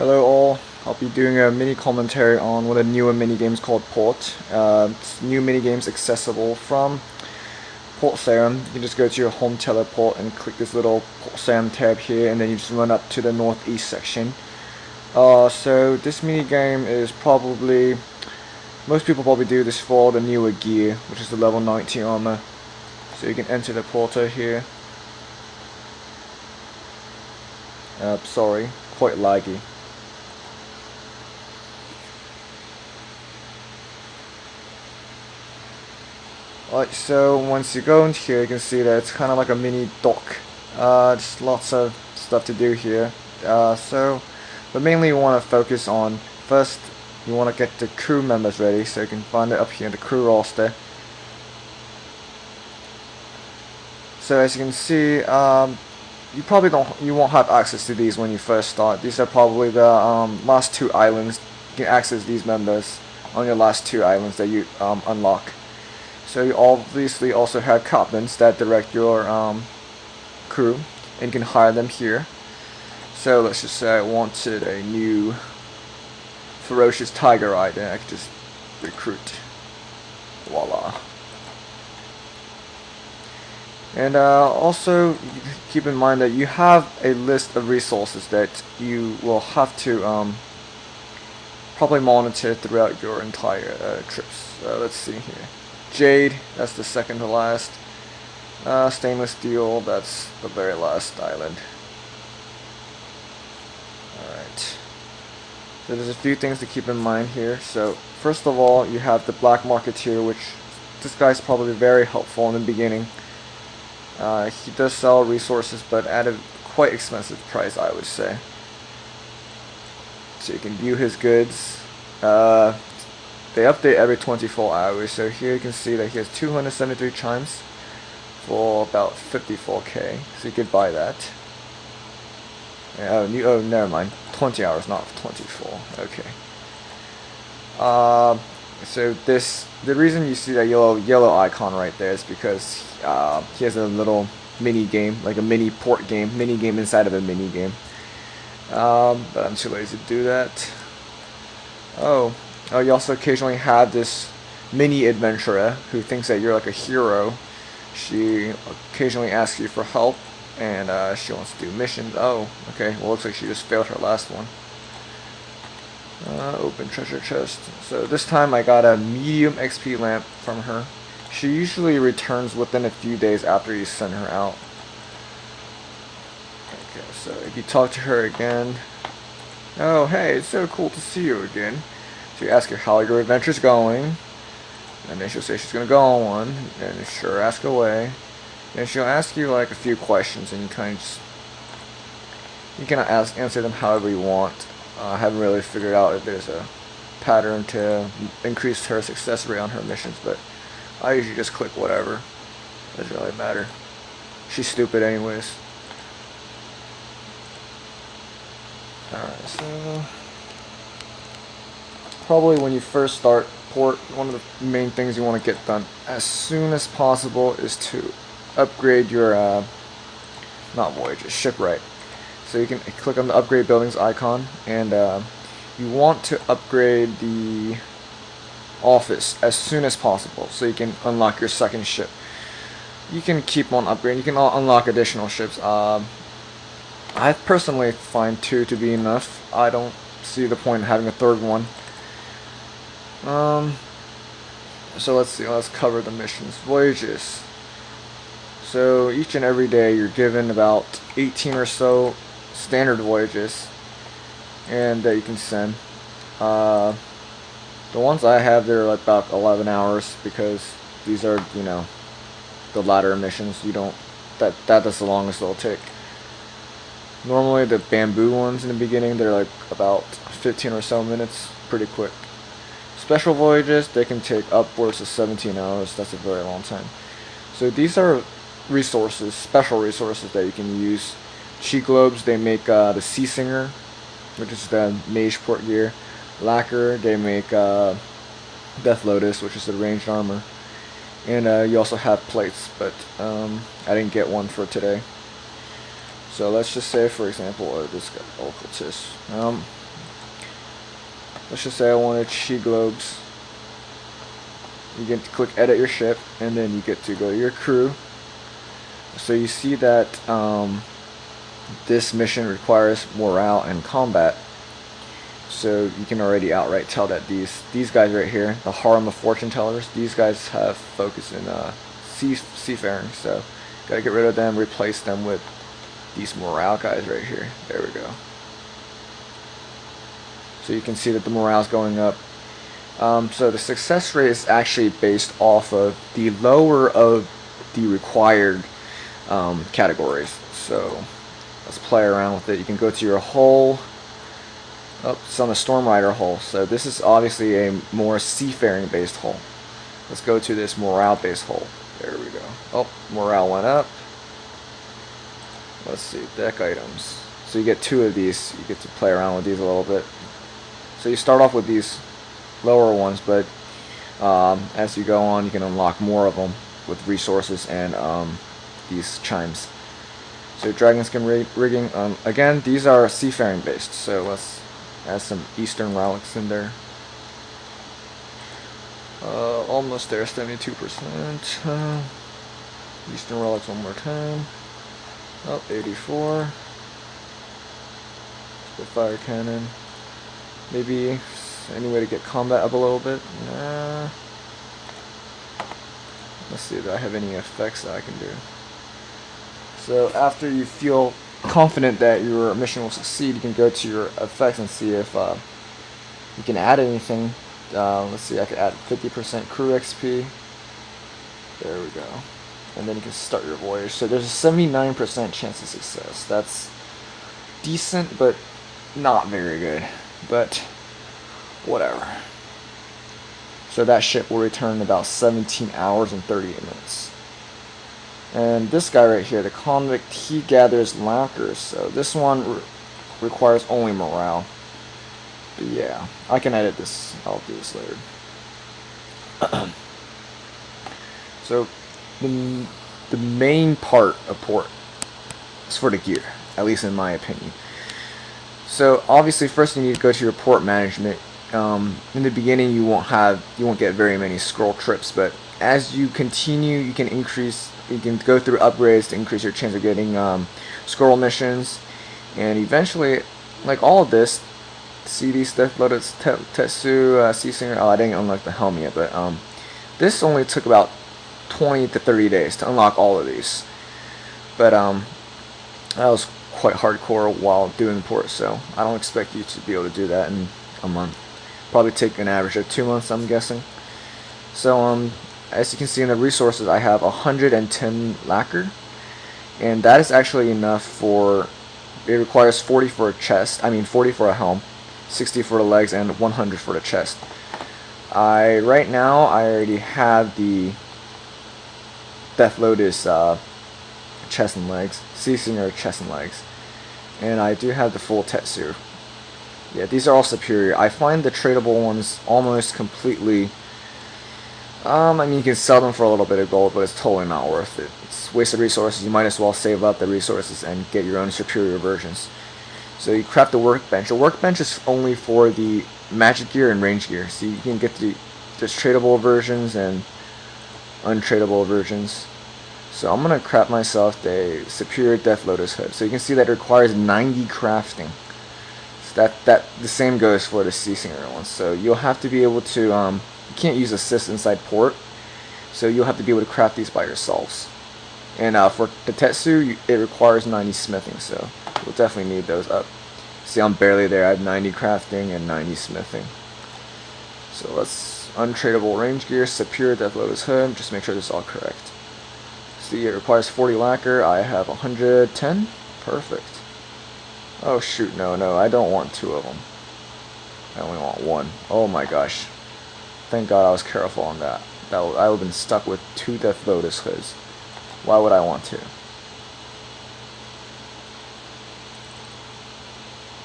Hello all, I'll be doing a mini commentary on one of the newer minigames called Port. It's new minigames accessible from Port Sarum. You can just go to your home teleport and click this little Port Sarum tab here, and then you just run up to the northeast section. So this minigame is probably, most people probably do this for the newer gear, which is the level 90 armor. So you can enter the portal here. Sorry, quite laggy. Alright, so once you go into here, you can see that it's kind of like a mini dock. Just lots of stuff to do here. But mainly you want to focus on, first you want to get the crew members ready, so you can find it up here in the crew roster. So as you can see, you won't have access to these when you first start. These are probably the last two islands. You can access these members on your last two islands that you unlock. So you obviously also have captains that direct your crew, and you can hire them here. So let's just say I wanted a new ferocious tiger eye, then I could just recruit. Voila. And also keep in mind that you have a list of resources that you will have to probably monitor throughout your entire trips. Let's see here. Jade, that's the second to last. Stainless steel, that's the very last island. Alright. So there's a few things to keep in mind here. So first of all, you have the black marketeer, which this guy's probably very helpful in the beginning. He does sell resources, but at a quite expensive price, I would say. So you can view his goods. They update every 24 hours, so here you can see that he has 273 chimes for about 54k, so you could buy that. Oh, never mind, 20 hours, not 24, okay. So the reason you see that yellow icon right there is because he has a little mini game, like a mini port game, mini game inside of a mini game. But I'm too lazy to do that. You also occasionally have this mini adventurer who thinks that you're like a hero. She occasionally asks you for help, and she wants to do missions. Oh, okay, well looks like she just failed her last one. Open treasure chest. So this time I got a medium XP lamp from her. She usually returns within a few days after you send her out. Okay, so if you talk to her again. Oh, hey, it's so cool to see you again. So you ask her how your adventure's going, and then she'll say she's gonna go on one, and sure, ask away. And she'll ask you like a few questions, and you can answer them however you want. I haven't really figured out if there's a pattern to increase her success rate on her missions, but I usually just click whatever. Doesn't really matter. She's stupid anyways. Alright, so probably when you first start port, one of the main things you want to get done as soon as possible is to upgrade your not voyage, shipwright. So you can click on the upgrade buildings icon, and you want to upgrade the office as soon as possible so you can unlock your second ship. You can keep on upgrading, you can unlock additional ships. I personally find 2 to be enough. I don't see the point in having a third one. So let's see, let's cover the missions. Voyages. So each and every day you're given about 18 or so standard voyages, and that you can send. The ones I have, they're like about 11 hours, because these are, you know, the latter missions. That's the longest they'll take. Normally the bamboo ones in the beginning, they're like about 15 or so minutes, pretty quick. Special voyages, they can take upwards of 17 hours. That's a very long time. So these are resources, special resources that you can use. Chi globes, they make the Sea Singer, which is the mage port gear. Lacquer, they make Death Lotus, which is the ranged armor. And you also have plates, but I didn't get one for today. So let's just say, for example, this guy, Occultist. let's just say I wanted Chi globes. You get to click edit your ship, and then you get to go to your crew. So you see that this mission requires morale and combat. So you can already outright tell that these guys right here, the harem of fortune tellers, these guys have focus in seafaring. So gotta get rid of them, replace them with these morale guys right here. There we go. So you can see that the morale is going up. So the success rate is actually based off of the lower of the required categories. So let's play around with it. You can go to your hull. Oh, it's on the Storm Rider hull. So this is obviously a more seafaring based hull. Let's go to this morale based hull. There we go. Oh, morale went up. Let's see, deck items. So you get 2 of these. You get to play around with these a little bit. So you start off with these lower ones, but as you go on, you can unlock more of them with resources and these chimes. So dragon skin rigging. Again, these are seafaring based. So let's add some Eastern relics in there. Almost there, 72%. Eastern relics one more time. Oh, 84. The fire cannon. Maybe any way to get combat up a little bit? Nah. Let's see, do I have any effects that I can do? So after you feel confident that your mission will succeed, you can go to your effects and see if you can add anything. Let's see, I could add 50% crew XP. There we go. And then you can start your voyage. So there's a 79% chance of success. That's decent, but not very good. But whatever. So that ship will return in about 17 hours and 38 minutes. And this guy right here, the convict, he gathers lacquers. So this one requires only morale. But yeah, I can edit this. I'll do this later. So the main part of port is for the gear, at least in my opinion. So obviously, first you need to go to your port management. In the beginning, you won't get very many scroll trips, but as you continue, you can go through upgrades to increase your chance of getting scroll missions, and eventually, like all of this, see these Death Lotus, Tetsu, Sea Singer. Oh, I didn't unlock the helm yet, but this only took about 20 to 30 days to unlock all of these. But that was quite hardcore while doing the port, so I don't expect you to be able to do that in a month. Probably take an average of 2 months, I'm guessing. So as you can see in the resources, I have 110 lacquer, and that is actually enough for. It requires 40 for a chest. 40 for a helm, 60 for the legs, and 100 for the chest. Right now I already have the Death Lotus chest and legs, Sea Singer chest and legs, and I do have the full Tetsu. Yeah, these are all superior. I find the tradable ones almost completely. You can sell them for a little bit of gold, but it's totally not worth it. It's wasted resources. You might as well save up the resources and get your own superior versions. So you craft the workbench. The workbench is only for the magic gear and range gear. So you can get there's tradable versions and untradable versions. So I'm gonna craft myself the superior Death Lotus hood. So you can see that it requires 90 crafting. So that the same goes for the Sea Singer one. So you'll have to be able to you can't use assist inside port, so you'll have to be able to craft these by yourselves. And for the Tetsu, it requires 90 smithing, so you'll definitely need those up. See, I'm barely there. I have 90 crafting and 90 smithing. So let's untradable range gear, superior Death Lotus hood. Just make sure this is all correct. See, it requires 40 lacquer. I have 110. Perfect. Oh shoot, no, I don't want 2 of them. I only want 1. Oh my gosh. Thank God I was careful on that. I would have been stuck with 2 Death Lotus hoods. Why would I want to?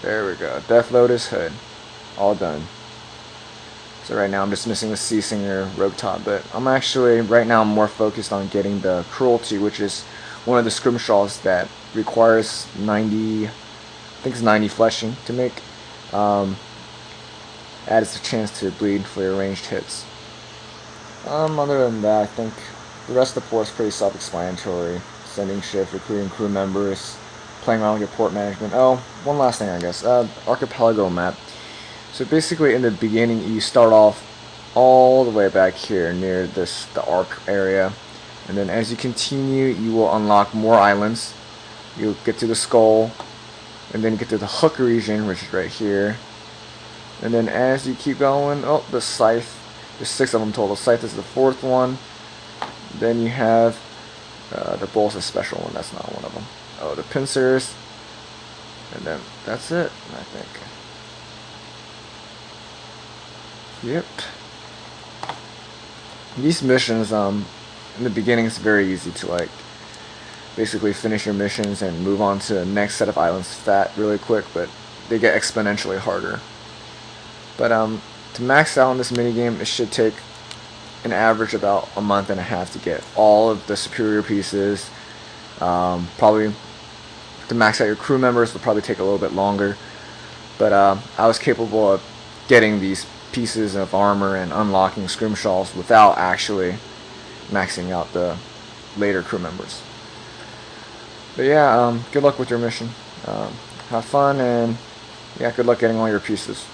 There we go. Death Lotus hood. All done. So right now I'm just missing the Sea Singer robe top, but I'm actually, right now I'm more focused on getting the Cruelty, which is one of the scrimshaws that requires 90, I think it's 90 fleshing to make. adds a chance to bleed for your ranged hits. Other than that, I think the rest of the port is pretty self-explanatory. Sending ships, recruiting crew members, playing around with your port management. Oh, one last thing I guess. Archipelago map. So basically in the beginning you start off all the way back here near the arc area. And then as you continue you will unlock more islands. You'll get to the skull. And then you get to the hook region, which is right here. And then as you keep going, oh, the scythe. There's 6 of them total. Scythe is the 4th one. Then you have the bull's a special one. That's not one of them. Oh, the pincers. And then that's it, I think. Yep. These missions, in the beginning, it's very easy to like basically finish your missions and move on to the next set of islands really quick, but they get exponentially harder. But to max out on this minigame, it should take an average about a month and a half to get all of the superior pieces. Probably to max out your crew members will probably take a little bit longer, but I was capable of getting these pieces of armor and unlocking scrimshaws without actually maxing out the later crew members. But yeah, good luck with your mission. Have fun, and yeah, good luck getting all your pieces.